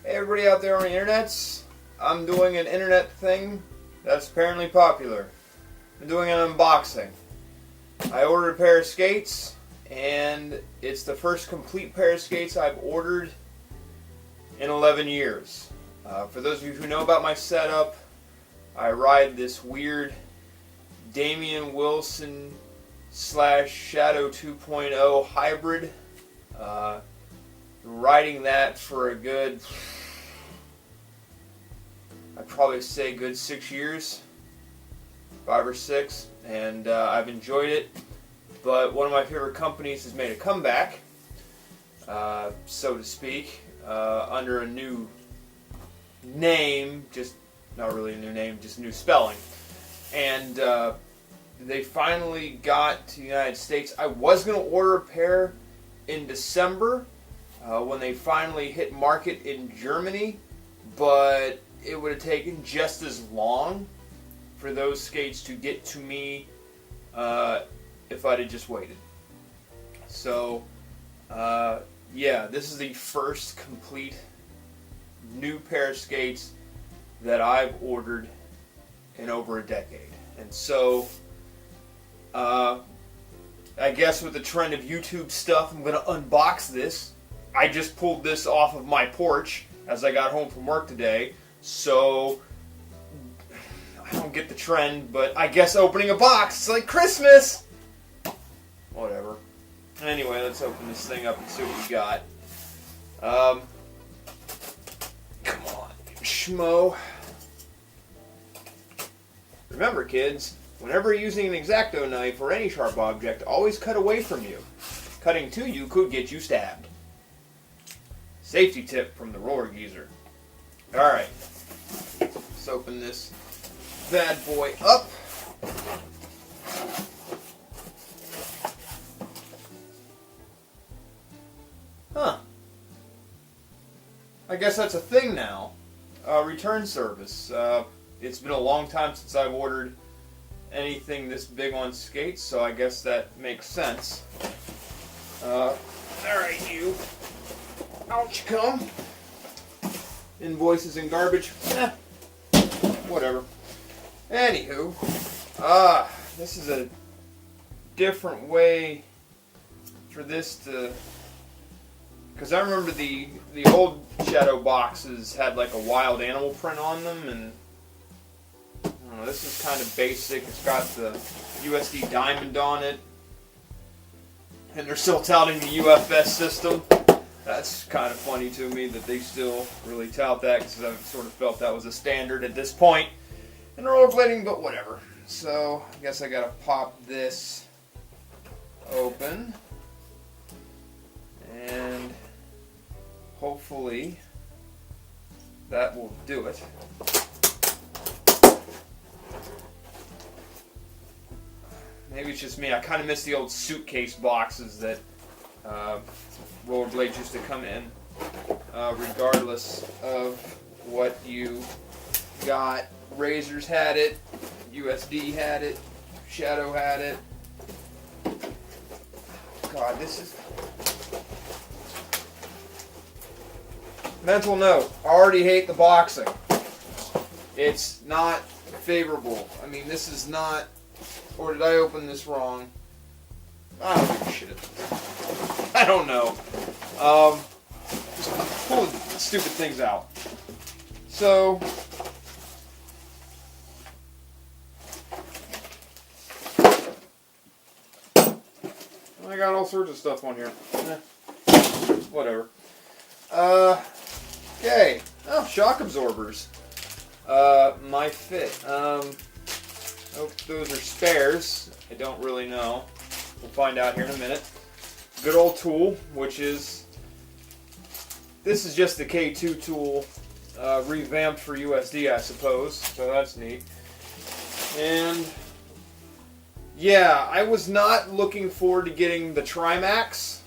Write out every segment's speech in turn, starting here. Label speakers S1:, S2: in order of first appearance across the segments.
S1: Hey everybody out there on the internets, I'm doing an internet thing that's apparently popular. I'm doing an unboxing. I ordered a pair of skates, and it's the first complete pair of skates I've ordered in 11 years. For those of you who know about my setup, I ride this weird Damian Wilson / Shadow 2.0 hybrid. Riding that for a good, I'd probably say good 6 years, 5 or 6, and I've enjoyed it. But one of my favorite companies has made a comeback, so to speak, under a new name, just not really a new name, just new spelling. And they finally got to the United States. I was going to order a pair in December when they finally hit market in Germany, but it would have taken just as long for those skates to get to me if I'd have just waited. So, yeah, this is the first complete new pair of skates that I've ordered in over a decade. And so, I guess with the trend of YouTube stuff, I'm going to unbox this. I just pulled this off of my porch as I got home from work today, so I don't get the trend, but I guess opening a box, it's like Christmas! Whatever. Anyway, let's open this thing up and see what we got. Come on, schmo. Remember, kids, whenever using an X-Acto knife or any sharp object, always cut away from you. Cutting to you could get you stabbed. Safety tip from the roller geezer. Alright, let's open this bad boy up. Huh. I guess that's a thing now. Return service. It's been a long time since I've ordered anything this big on skates, so I guess that makes sense. Alright, you. Out you come. Invoices and garbage. Whatever. Anywho, this is a different way for this to, because I remember the old Shadow boxes had like a wild animal print on them, and I don't know, this is kind of basic. It's got the USD diamond on it, and they're still touting the UFS system. That's kind of funny to me that they still really tout that, because I've sort of felt that was a standard at this point in rollerblading, but whatever. So, I guess I gotta pop this open, and hopefully that will do it. Maybe it's just me. I kind of miss the old suitcase boxes that rollerblades used to come in, regardless of what you got. Razors had it, USD had it, Shadow had it. God, this is... Mental note, I already hate the boxing. It's not favorable. I mean, this is not... Or did I open this wrong? I don't give a shit. I don't know. Just pulling stupid things out. So, I got all sorts of stuff on here. Whatever. Okay. Oh, shock absorbers. My fit. Oh, those are spares. I don't really know. We'll find out here in a minute. Good old tool, which is, this is just the K2 tool, revamped for USD, I suppose, so that's neat. And yeah, I was not looking forward to getting the Trimax.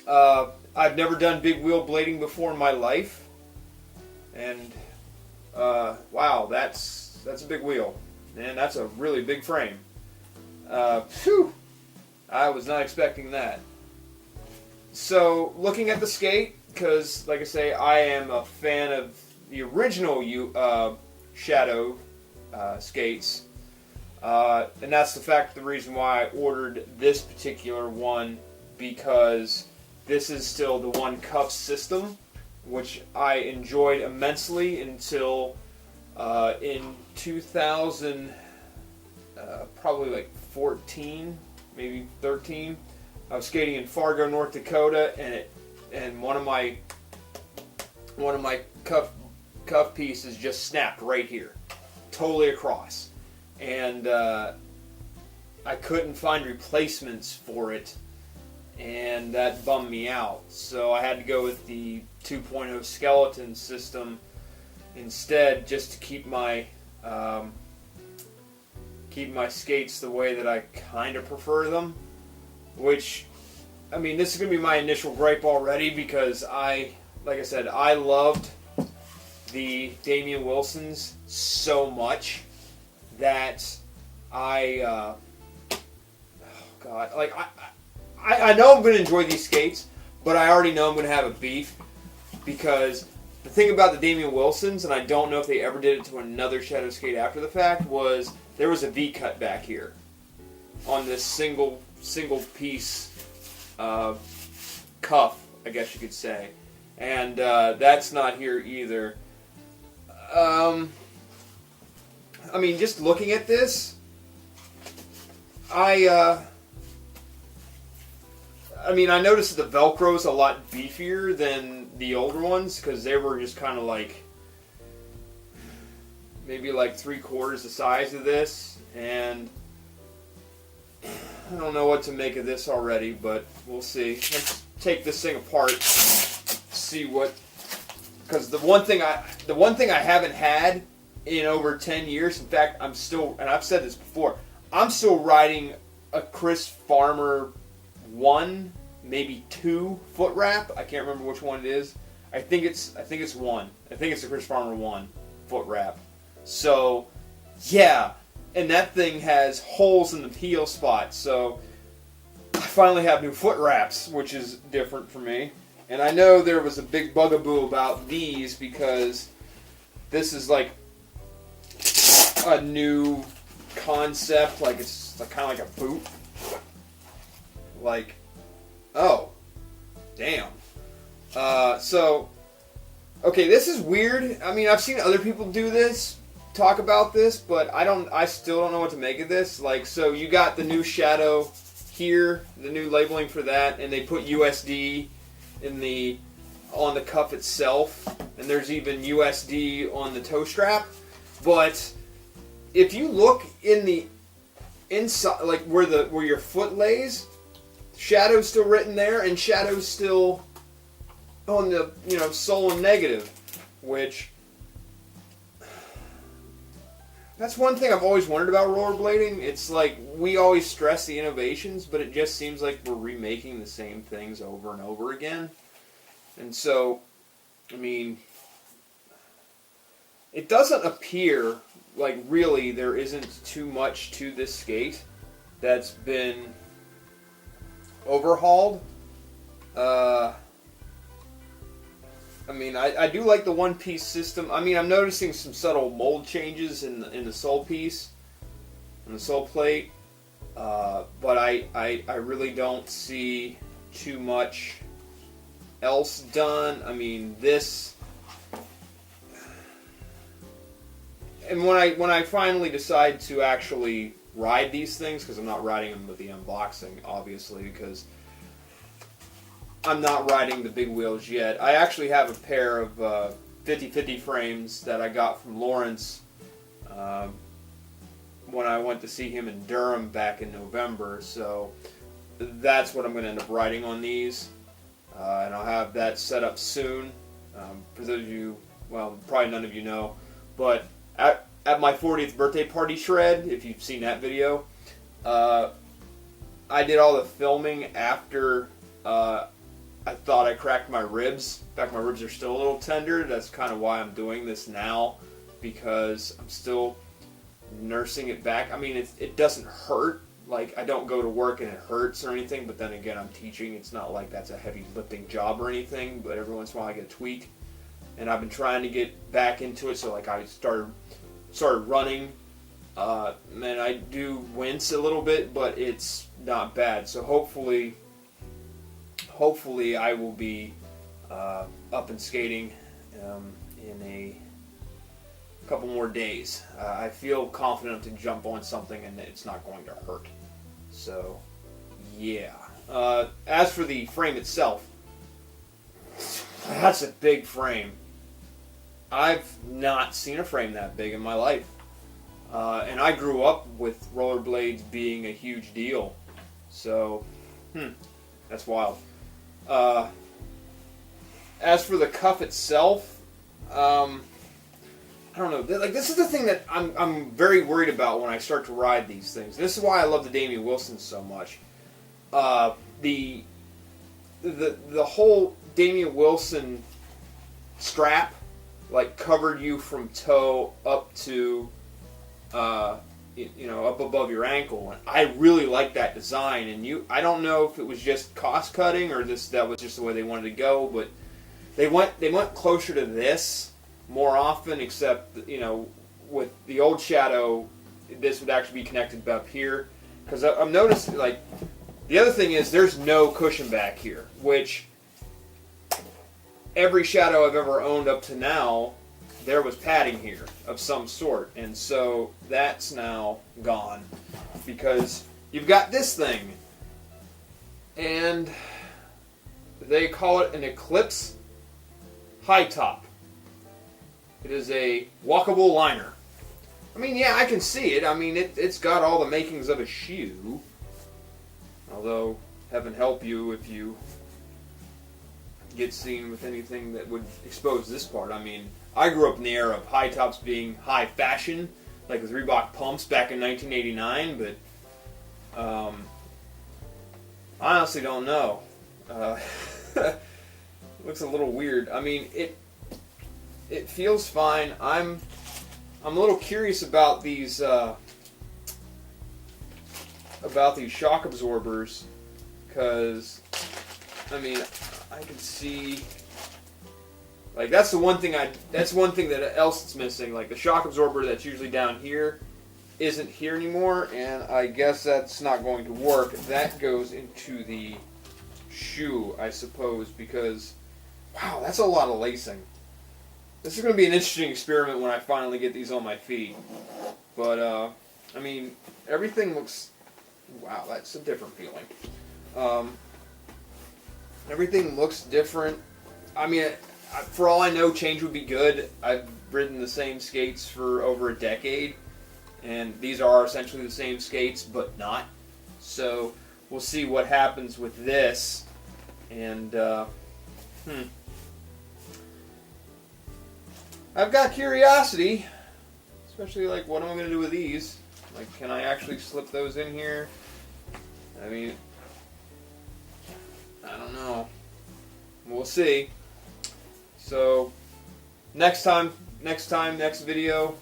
S1: I've never done big wheel blading before in my life, and wow, that's a big wheel, and that's a really big frame. Phew, I was not expecting that. So, looking at the skate, because, like I say, I am a fan of the original Shadow skates, and that's the reason why I ordered this particular one, because this is still the one cuff system, which I enjoyed immensely until in 2000, probably like 14, maybe 13. I was skating in Fargo, North Dakota, and one of my cuff pieces just snapped right here, totally across, and I couldn't find replacements for it, and that bummed me out. So I had to go with the 2.0 skeleton system instead, just to keep my skates the way that I kind of prefer them. Which, I mean, this is going to be my initial gripe already, because like I said, I loved the Damian Wilsons so much that oh God, like I know I'm going to enjoy these skates, but I already know I'm going to have a beef, because the thing about the Damian Wilsons, and I don't know if they ever did it to another Shadow skate after the fact, was there was a V cut back here on this single piece cuff, I guess you could say, and that's not here either. I mean, just looking at this, I mean, I noticed that the Velcro's a lot beefier than the older ones, because they were just kind of like maybe like 3/4 the size of this, and I don't know what to make of this already, but we'll see. Let's take this thing apart, see what, because the one thing I haven't had in over 10 years, in fact, I'm still, and I've said this before, I'm still riding a Chris Farmer 1, maybe 2 foot wrap. I can't remember which one it is. I think it's 1. I think it's the Chris Farmer 1 foot wrap. So, yeah, and that thing has holes in the heel spot. So, I finally have new foot wraps, which is different for me. And I know there was a big bugaboo about these, because this is like a new concept. Like, it's like, kind of like a boot. Like, oh, damn. So, okay, this is weird. I mean, I've seen other people do this, talk about this, but I still don't know what to make of this. Like, so you got the new Shadow here, the new labeling for that, and they put USD on the cuff itself, and there's even USD on the toe strap. But if you look in the inside, like where your foot lays, Shadow's still written there, and Shadow's still on the sole and negative, which, that's one thing I've always wondered about rollerblading. It's like, we always stress the innovations, but it just seems like we're remaking the same things over and over again. And so, I mean, it doesn't appear like really there isn't too much to this skate that's been overhauled. I mean, I do like the one-piece system. I mean, I'm noticing some subtle mold changes in the sole piece, in the sole plate, but I really don't see too much else done. I mean, this, and when I finally decide to actually ride these things, because I'm not riding them with the unboxing, obviously, because I'm not riding the big wheels yet. I actually have a pair of 50/50 frames that I got from Lawrence when I went to see him in Durham back in November. So that's what I'm going to end up riding on these. And I'll have that set up soon. For those of you, well, probably none of you know, but at my 40th birthday party shred, if you've seen that video, I did all the filming after I thought I cracked my ribs. In fact, my ribs are still a little tender. That's kind of why I'm doing this now, because I'm still nursing it back. I mean, it doesn't hurt, like I don't go to work and it hurts or anything, but then again, I'm teaching. It's not like that's a heavy lifting job or anything, but every once in a while I get a tweak. And I've been trying to get back into it, so like I started running. And I do wince a little bit, but it's not bad. So hopefully I will be up and skating in a couple more days. I feel confident to jump on something and it's not going to hurt. So, yeah. As for the frame itself, that's a big frame. I've not seen a frame that big in my life. And I grew up with rollerblades being a huge deal. So, that's wild. As for the cuff itself, I don't know. Like, this is the thing that I'm very worried about when I start to ride these things. This is why I love the Damian Wilson so much. The whole Damian Wilson strap, like, covered you from toe up to up above your ankle. And I really like that design. And I don't know if it was just cost cutting or that was just the way they wanted to go, but they went closer to this more often, except, with the old Shadow, this would actually be connected up here. Because I've noticed, like, the other thing is there's no cushion back here, which every Shadow I've ever owned up to now, there was padding here of some sort. And so that's now gone because you've got this thing. And they call it an Eclipse High Top. It is a walkable liner. I mean, yeah, I can see it. I mean, it's got all the makings of a shoe. Although, heaven help you if you get seen with anything that would expose this part. I mean, I grew up in the era of high tops being high fashion, like with Reebok pumps back in 1989, but I honestly don't know. Looks a little weird. I mean, it feels fine. I'm a little curious about these shock absorbers, because I mean, I can see, like, that's one thing that else that's missing. Like, the shock absorber that's usually down here isn't here anymore, and I guess that's not going to work. That goes into the shoe, I suppose, because wow, that's a lot of lacing. This is going to be an interesting experiment when I finally get these on my feet. But I mean, everything looks, wow, that's a different feeling. Everything looks different. I mean, for all I know, change would be good. I've ridden the same skates for over a decade, and these are essentially the same skates, but not. So we'll see what happens with this. And I've got curiosity, especially like, what am I going to do with these? Like, can I actually slip those in here? I mean, I don't know. We'll see. So, next video,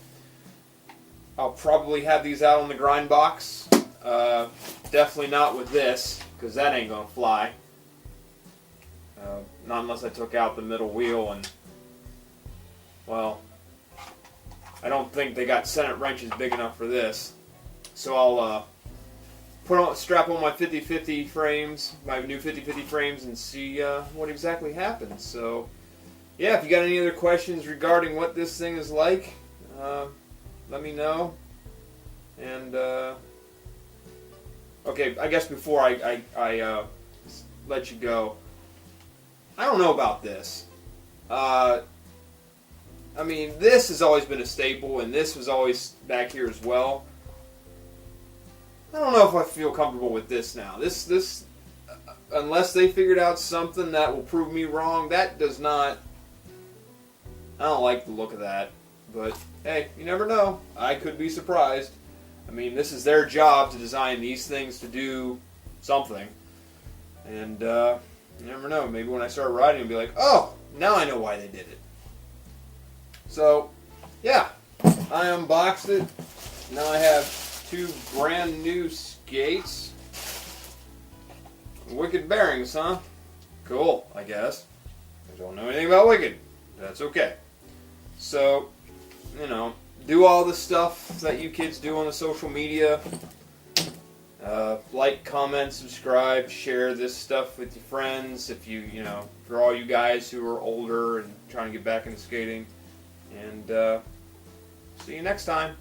S1: I'll probably have these out on the grind box. Definitely not with this, because that ain't gonna fly. Not unless I took out the middle wheel, and, well, I don't think they got Senate wrenches big enough for this. So I'll strap on my 50/50 frames, my new 50/50 frames, and see what exactly happens. So, yeah, if you got any other questions regarding what this thing is like, let me know. And okay, I guess before I let you go, I don't know about this. I mean, this has always been a staple, and this was always back here as well. I don't know if I feel comfortable with this now. This, unless they figured out something that will prove me wrong, that does not. I don't like the look of that. But hey, you never know. I could be surprised. I mean, this is their job to design these things to do something, and you never know. Maybe when I start riding, I'll be like, oh, now I know why they did it. So, yeah, I unboxed it. Now I have two brand new gates. Wicked bearings, huh? Cool, I guess. I don't know anything about Wicked. That's okay. So, you know, do all the stuff that you kids do on the social media. Like, comment, subscribe, share this stuff with your friends. If for all you guys who are older and trying to get back into skating. And see you next time.